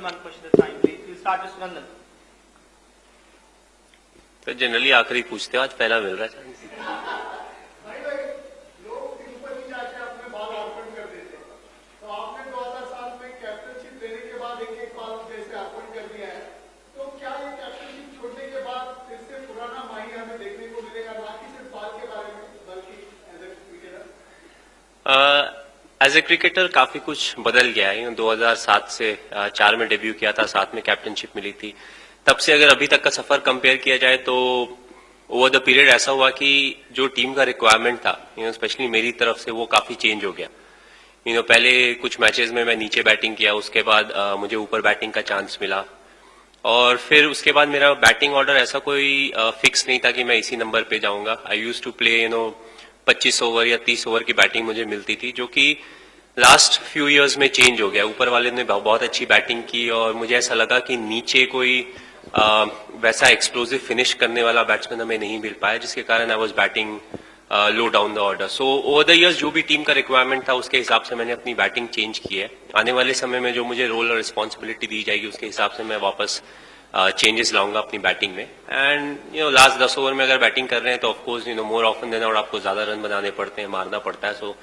one question at a time, please. We'll start with Sunandan. तो generally आखिरी पूछते हो, आज पहला मिल रहा है। एज ए क्रिकेटर काफी कुछ बदल गया है। 2007 से 4 में डेब्यू किया था, 7 में कैप्टनशिप मिली थी। तब से अगर अभी तक का सफर कंपेयर किया जाए तो ओवर द पीरियड ऐसा हुआ कि जो टीम का रिक्वायरमेंट था, स्पेशली मेरी तरफ से, वो काफी चेंज हो गया। पहले कुछ मैचेस में मैं नीचे बैटिंग किया, उसके बाद मुझे ऊपर बैटिंग का चांस मिला, और फिर उसके बाद मेरा बैटिंग ऑर्डर ऐसा कोई फिक्स नहीं था कि मैं इसी नंबर पे जाऊंगा। आई यूज टू प्ले 25 ओवर या 30 ओवर की बैटिंग मुझे मिलती थी, जो कि लास्ट फ्यू इयर्स में चेंज हो गया। ऊपर वाले ने बहुत अच्छी बैटिंग की और मुझे ऐसा लगा कि नीचे कोई वैसा एक्सप्लोसिव फिनिश करने वाला बैट्समैन हमें नहीं मिल पाया, जिसके कारण I was batting low down the order. So over the years जो भी टीम का रिक्वायरमेंट था, उसके हिसाब से मैंने अपनी बैटिंग चेंज की है। आने वाले समय में जो मुझे रोल और रिस्पॉन्सिबिलिटी दी जाएगी, उसके हिसाब से मैं वापस चेंजेस लाऊंगा अपनी बैटिंग में। एंड लास्ट 10 ओवर में अगर बैटिंग कर रहे हैं तो of course more often than out आपको ज्यादा रन बनाने पड़ते हैं, मारना पड़ता है। So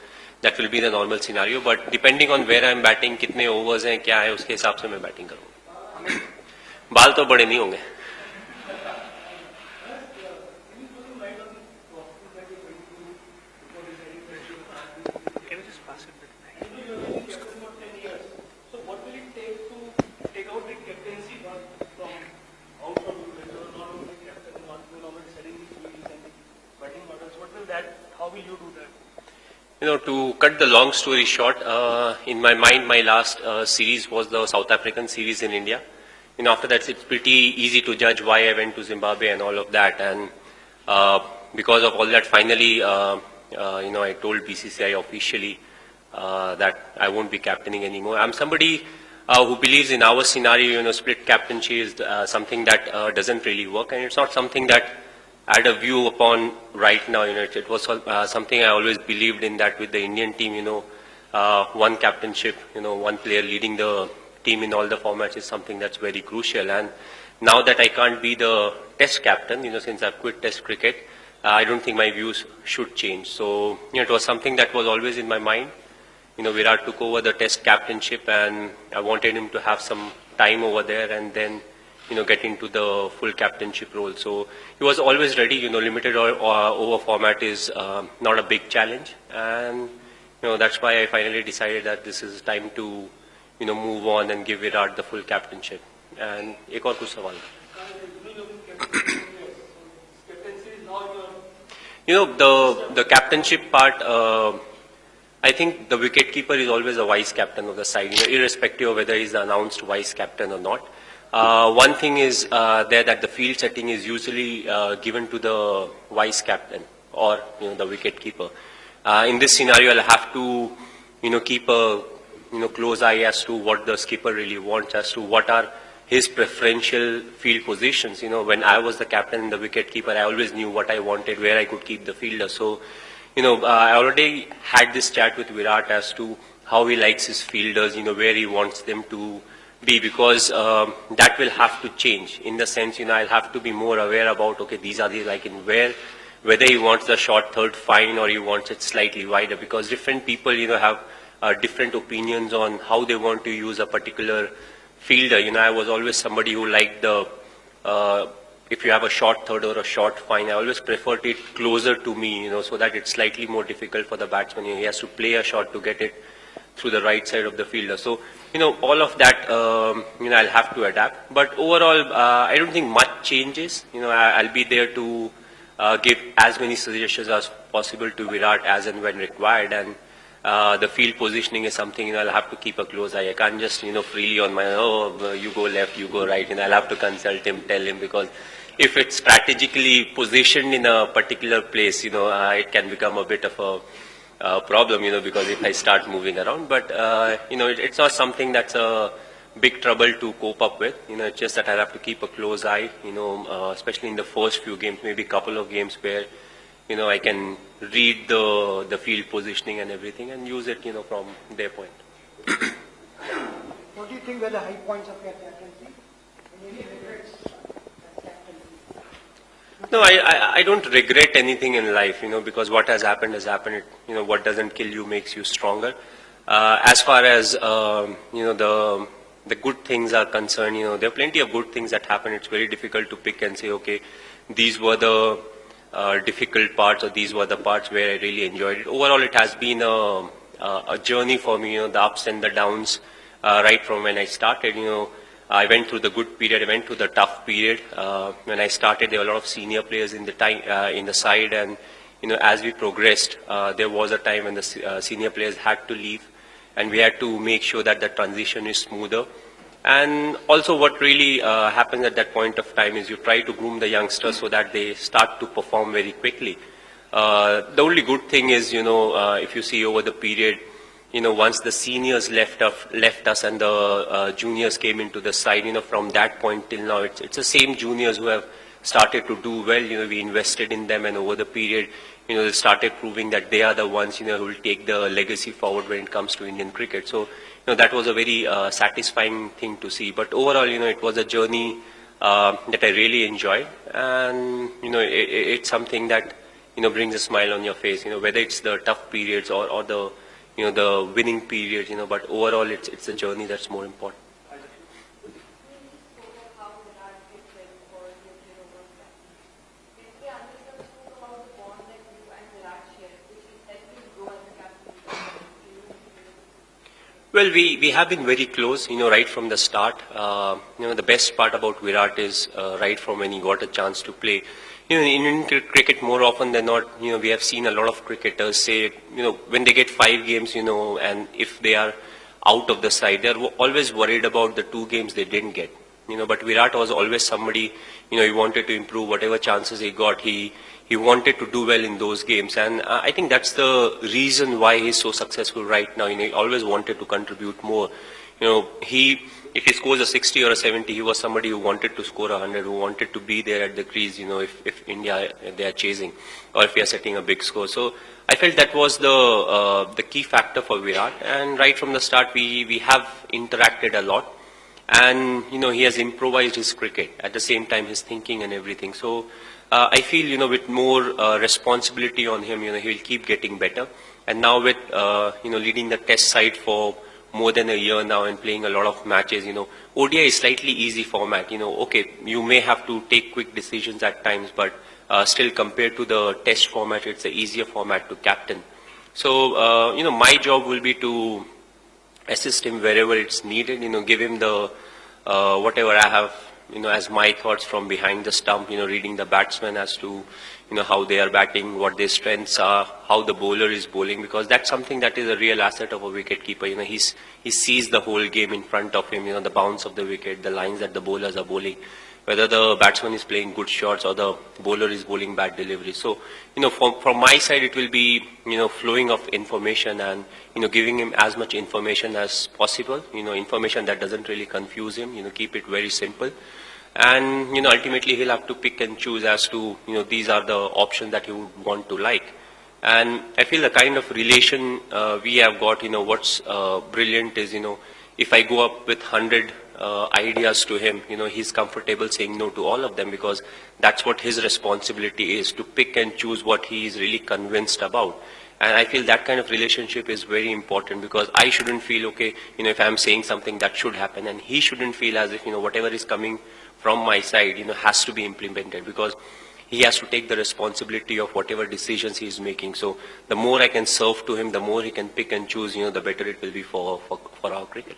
that will be the normal scenario, but depending on where I am batting, कितने ओवर्स हैं, क्या है, उसके हिसाब से मैं बैटिंग करूंगा। बाल तो बड़े नहीं होंगे। To cut the long story short, in my mind, my last series was the South African series in India. After that, it's pretty easy to judge why I went to Zimbabwe and all of that. And because of all that, finally, I told BCCI officially that I won't be captaining anymore. I'm somebody who believes in our scenario, split captaincy is something that doesn't really work, and it's not something that I had a view upon right now. It was something I always believed in, that with the Indian team, one captainship, one player leading the team in all the formats is something that's very crucial. And now that I can't be the test captain, since I've quit test cricket, I don't think my views should change. So, it was something that was always in my mind. Virat took over the test captainship and I wanted him to have some time over there and then get into the full captainship role. So he was always ready. Limited or over format is not a big challenge, and that's why I finally decided that this is time to move on and give Virat the full captainship. And एक और कुछ सवाल? The captainship part. I think the wicketkeeper is always a vice captain of the side, irrespective of whether he's the announced vice captain or not. One thing is there that the field setting is usually given to the vice captain or the wicket keeper. In this scenario, I'll have to keep a close eye as to what the skipper really wants, as to what are his preferential field positions. When I was the captain and the wicket keeper, I always knew what I wanted, where I could keep the fielder. So I already had this chat with Virat as to how he likes his fielders, where he wants them to be, because that will have to change in the sense, I'll have to be more aware about, okay, these are the, like, in whether he wants the short third fine or he wants it slightly wider, because different people, have different opinions on how they want to use a particular fielder. I was always somebody who liked the, if you have a short third or a short fine, I always preferred it closer to me, so that it's slightly more difficult for the batsman. He has to play a shot to get it through the right side of the fielder. So, all of that, I'll have to adapt. But overall, I don't think much changes. I'll be there to give as many suggestions as possible to Virat as and when required. And the field positioning is something, I'll have to keep a close eye. I can't just, freely on my own, you go left, you go right. I'll have to consult him, tell him, because if it's strategically positioned in a particular place, it can become a bit of a problem, because if I start moving around, but, it's not something that's a big trouble to cope up with. It's just that I'll have to keep a close eye, especially in the first few games, maybe a couple of games where, I can read the field positioning and everything and use it, from their point. What do you think were the high points of your captaincy? And any regrets as captain? No, I don't regret anything in life, because what has happened has happened. What doesn't kill you makes you stronger. As far as, the good things are concerned, there are plenty of good things that happen. It's very difficult to pick and say, okay, these were the difficult parts or these were the parts where I really enjoyed it. Overall, it has been a journey for me, the ups and the downs, right from when I started, I went through the good period, I went through the tough period. When I started, there were a lot of senior players in the side, and as we progressed, there was a time when the senior players had to leave, and we had to make sure that the transition is smoother. And also, what really happens at that point of time is you try to groom the youngsters so that they start to perform very quickly. The only good thing is, if you see over the period, once the seniors left us and the juniors came into the side, from that point till now, it's the same juniors who have started to do well. We invested in them, and over the period, they started proving that they are the ones, who will take the legacy forward when it comes to Indian cricket. So, that was a very satisfying thing to see. But overall, it was a journey that I really enjoyed, and it's something that brings a smile on your face. Whether it's the tough periods or the the winning periods, but overall it's a journey that's more important. Well, we have been very close, right from the start. The best part about Virat is right from when he got a chance to play. In Indian cricket, more often than not, we have seen a lot of cricketers say, when they get 5 games, and if they are out of the side, they're always worried about the 2 games they didn't get. But Virat was always somebody, he wanted to improve whatever chances he got. He wanted to do well in those games, and I think that's the reason why he's so successful right now. He always wanted to contribute more. If he scores a 60 or a 70, he was somebody who wanted to score 100, who wanted to be there at the crease, if India, they are chasing, or if we are setting a big score. So I felt that was the key factor for Virat, and right from the start, we have interacted a lot. And, he has improvised his cricket, at the same time his thinking and everything. So I feel, with more responsibility on him, he will keep getting better. And now with, leading the test side for more than a year now and playing a lot of matches, ODI is slightly easy format. Okay, you may have to take quick decisions at times, but still compared to the test format, it's an easier format to captain. So, my job will be to assist him wherever it's needed, give him the, whatever I have, as my thoughts from behind the stump, reading the batsmen as to, how they are batting, what their strengths are, how the bowler is bowling, because that's something that is a real asset of a wicket keeper. He sees the whole game in front of him, the bounce of the wicket, the lines that the bowlers are bowling, whether the batsman is playing good shots or the bowler is bowling bad delivery. So, from my side, it will be, flowing of information and, giving him as much information as possible, information that doesn't really confuse him, keep it very simple. And, ultimately he'll have to pick and choose as to, these are the options that he would want to like. And I feel the kind of relation we have got, what's brilliant is, if I go up with 100 ideas to him, he's comfortable saying no to all of them, because that's what his responsibility is, to pick and choose what he is really convinced about. And I feel that kind of relationship is very important, because I shouldn't feel, okay, if I'm saying something that should happen, and he shouldn't feel as if, whatever is coming from my side, has to be implemented, because he has to take the responsibility of whatever decisions he is making. So the more I can serve to him, the more he can pick and choose, the better it will be for our cricket.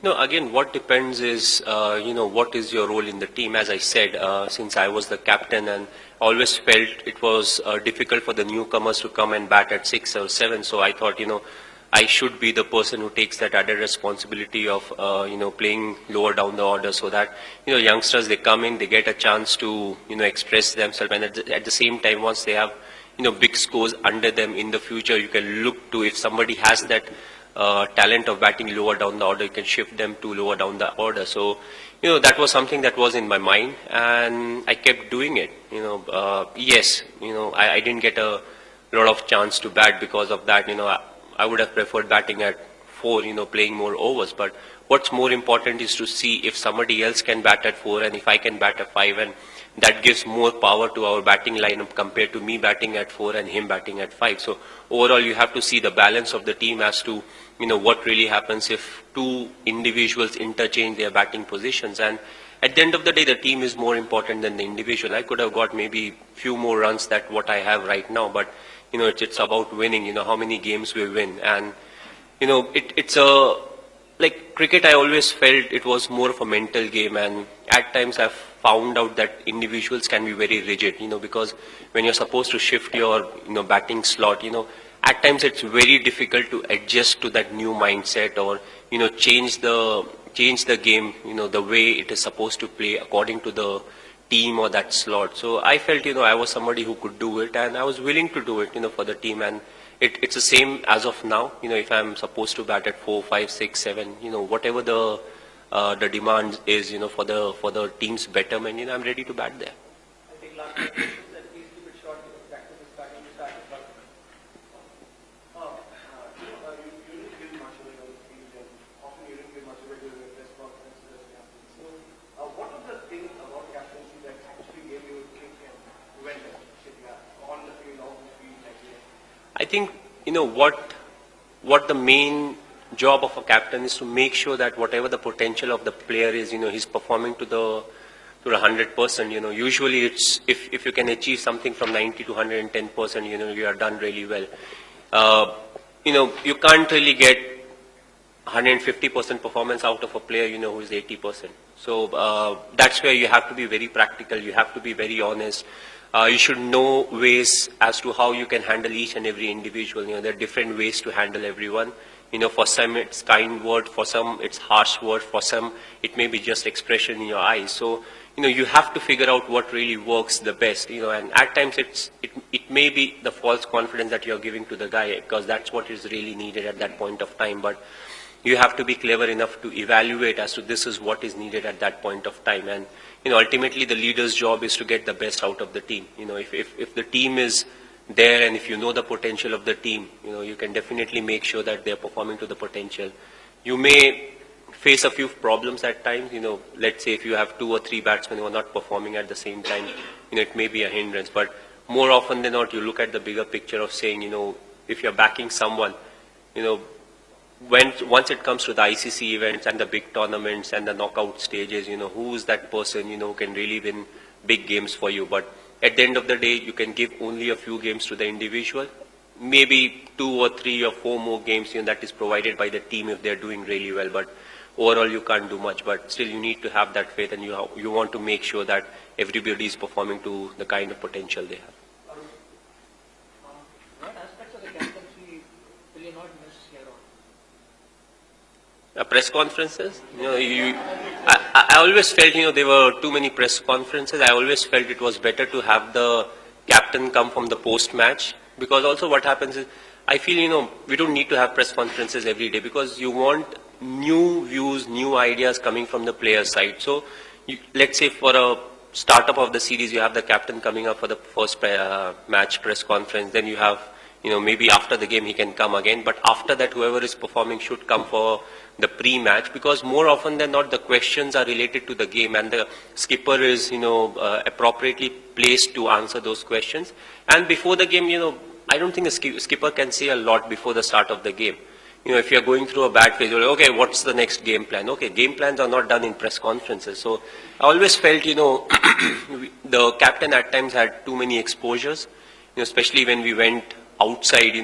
No, again, what depends is, what is your role in the team. As I said, since I was the captain, and always felt it was difficult for the newcomers to come and bat at 6 or 7. So I thought, I should be the person who takes that added responsibility of, playing lower down the order, so that, youngsters, they come in, they get a chance to, express themselves. And at the same time, once they have, big scores under them in the future. You can look to, if somebody has that talent of batting lower down the order, you can shift them to lower down the order. So, that was something that was in my mind, and I kept doing it. Yes, I didn't get a lot of chance to bat because of that. I would have preferred batting at 4, playing more overs. But what's more important is to see if somebody else can bat at 4 and if I can bat at 5, and that gives more power to our batting lineup compared to me batting at 4 and him batting at 5. So overall, you have to see the balance of the team as to, what really happens if two individuals interchange their batting positions. And at the end of the day, the team is more important than the individual. I could have got maybe few more runs than what I have right now, but it's about winning, how many games we win. And, it's a, like cricket, I always felt it was more of a mental game, and at times I've found out that individuals can be very rigid, because when you're supposed to shift your, batting slot, at times it's very difficult to adjust to that new mindset or, change the game, the way it is supposed to play according to the team or that slot. So I felt, I was somebody who could do it, and I was willing to do it, for the team. And it's the same as of now. If I'm supposed to bat at 4, 5, 6, 7, whatever the demand is, for the team's betterment, I'm ready to bat there. I think last question that please keep it short because practice is starting to start. You didn't give much away on the field, and often you didn't give much away during the press conferences as captain. So, what are the things about captaincy that actually gave you a kick and went on the field, off the field, like that? I think, what the main job of a captain is to make sure that whatever the potential of the player is, he's performing to the 100%. Usually it's, if you can achieve something from 90 to 110%, you are done really well. You can't really get 150% performance out of a player, who is 80%. So that's where you have to be very practical. You have to be very honest. You should know ways as to how you can handle each and every individual. There are different ways to handle everyone. For some it's kind word, for some it's harsh word, for some it may be just expression in your eyes. So, you have to figure out what really works the best, and at times it may be the false confidence that you're giving to the guy, because that's what is really needed at that point of time. But you have to be clever enough to evaluate as to this is what is needed at that point of time. And, ultimately the leader's job is to get the best out of the team. If the team is there and if you know the potential of the team, you can definitely make sure that they're performing to the potential. You may face a few problems at times, let's say if you have 2 or 3 batsmen who are not performing at the same time, it may be a hindrance. But more often than not, you look at the bigger picture of saying, if you're backing someone, once it comes to the ICC events and the big tournaments and the knockout stages, who is that person, who can really win big games for you. But at the end of the day, you can give only a few games to the individual. Maybe 2 or 3 or 4 more games, that is provided by the team if they're doing really well. But overall, you can't do much. But still, you need to have that faith, and you want to make sure that everybody is performing to the kind of potential they have. What aspects of the captaincy will you not miss here on? Press conferences, I always felt, there were too many press conferences. I always felt it was better to have the captain come from the post-match, because also what happens is, I feel, we don't need to have press conferences every day, because you want new views, new ideas coming from the player side. So, let's say for a startup of the series, you have the captain coming up for the first match press conference, then you have, maybe after the game he can come again, but after that, whoever is performing should come for the pre-match, because more often than not, the questions are related to the game, and the skipper is, appropriately placed to answer those questions. And before the game, I don't think the skipper can say a lot before the start of the game. If you're going through a bad phase, you're like, okay, what's the next game plan? Okay, game plans are not done in press conferences. So I always felt, the captain at times had too many exposures, especially when we went outside,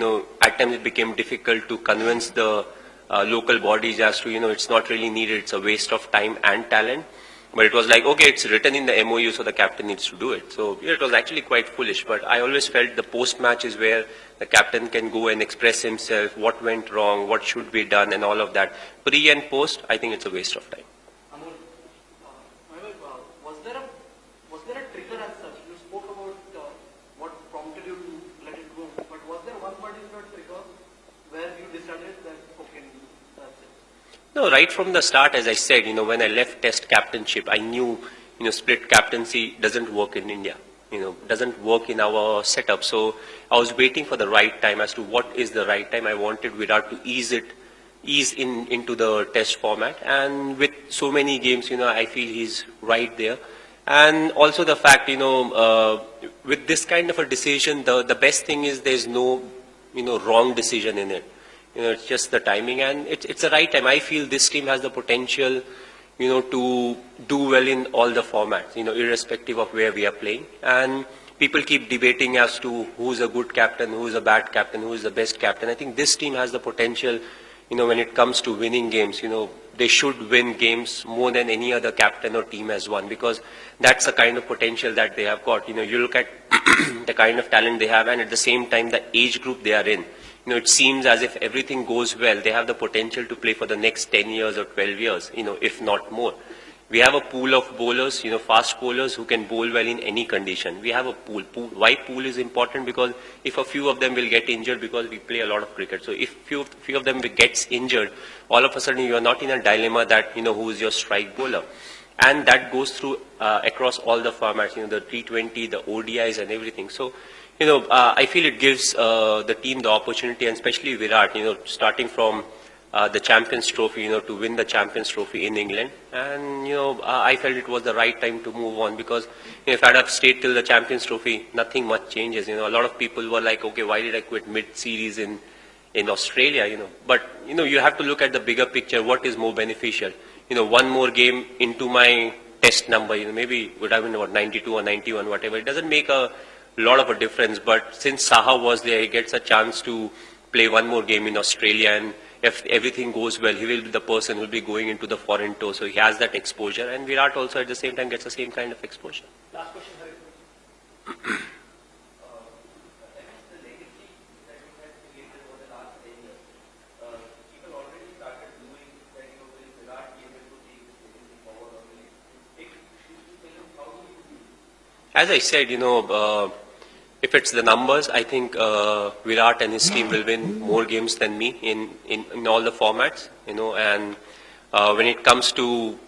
at times it became difficult to convince the local bodies as to, it's not really needed, it's a waste of time and talent. But it was like, okay, it's written in the MOU, so the captain needs to do it. So it was actually quite foolish. But I always felt the post-match is where the captain can go and express himself, what went wrong, what should be done, and all of that. Pre and post, I think it's a waste of time. Amol, was there a trigger as such? You spoke about what prompted you to No, right from the start, as I said, when I left Test captainship, I knew, split captaincy doesn't work in India. Doesn't work in our setup. So I was waiting for the right time as to what is the right time. I wanted Virat to ease into the Test format. And with so many games, I feel he's right there. And also the fact, with this kind of a decision, the best thing is there's no, wrong decision in it. It's just the timing, and it's the right time. I feel this team has the potential, to do well in all the formats, irrespective of where we are playing. And people keep debating as to who's a good captain, who's a bad captain, who's the best captain. I think this team has the potential, when it comes to winning games, they should win games more than any other captain or team has won, because that's the kind of potential that they have got. You look at the kind of talent they have, and at the same time, the age group they are in. It seems as if everything goes well, they have the potential to play for the next 10 years or 12 years, if not more. We have a pool of bowlers, fast bowlers who can bowl well in any condition. We have a pool. Why pool is important? Because if a few of them will get injured, because we play a lot of cricket. So if few of them gets injured, all of a sudden you are not in a dilemma that, who is your strike bowler. And that goes through across all the formats, the T20, the ODIs and everything. So, I feel it gives the team the opportunity, and especially Virat, starting from the Champions Trophy, to win the Champions Trophy in England. And, I felt it was the right time to move on, because if I'd have stayed till the Champions Trophy, nothing much changes. A lot of people were like, okay, why did I quit mid-series in Australia, But, you have to look at the bigger picture. What is more beneficial? One more game into my Test number, maybe it would have been about 92 or 91, whatever. It doesn't make a lot of a difference, but since Saha was there, he gets a chance to play one more game in Australia, and if everything goes well, he will be the person who will be going into the foreign tour, so he has that exposure, and Virat also at the same time gets the same kind of exposure. Last question, Harith. As I said, if it's the numbers, I think Virat and his team will win more games than me in all the formats, and when it comes to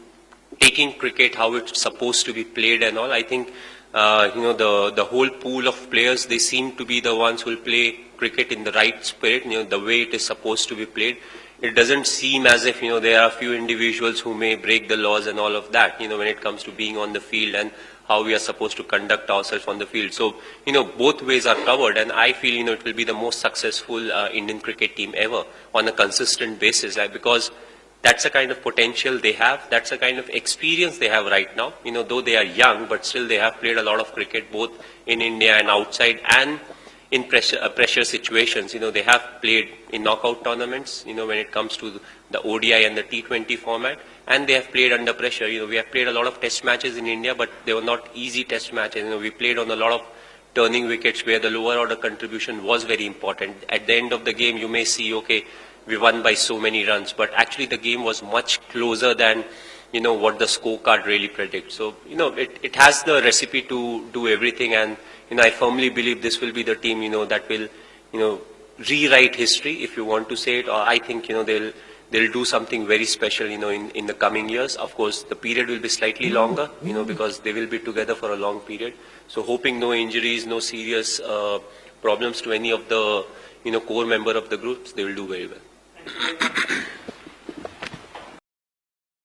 taking cricket, how it's supposed to be played and all, I think, the whole pool of players, they seem to be the ones who will play cricket in the right spirit, the way it is supposed to be played. It doesn't seem as if, there are a few individuals who may break the laws and all of that, when it comes to being on the field and how we are supposed to conduct ourselves on the field. So, both ways are covered, and I feel, it will be the most successful Indian cricket team ever on a consistent basis, because that's the kind of potential they have, that's the kind of experience they have right now. Though they are young, but still they have played a lot of cricket both in India and outside, and in pressure situations. They have played in knockout tournaments, when it comes to the ODI and the T20 format, and they have played under pressure. We have played a lot of test matches in India, but they were not easy test matches. We played on a lot of turning wickets where the lower order contribution was very important. At the end of the game, you may see, okay, we won by so many runs, but actually the game was much closer than, what the scorecard really predicts. So, it has the recipe to do everything, and, I firmly believe this will be the team, that will, rewrite history, if you want to say it, or I think, they'll do something very special, in the coming years. Of course, the period will be slightly longer, because they will be together for a long period. So hoping no injuries, no serious problems to any of the, core member of the groups, they will do very well.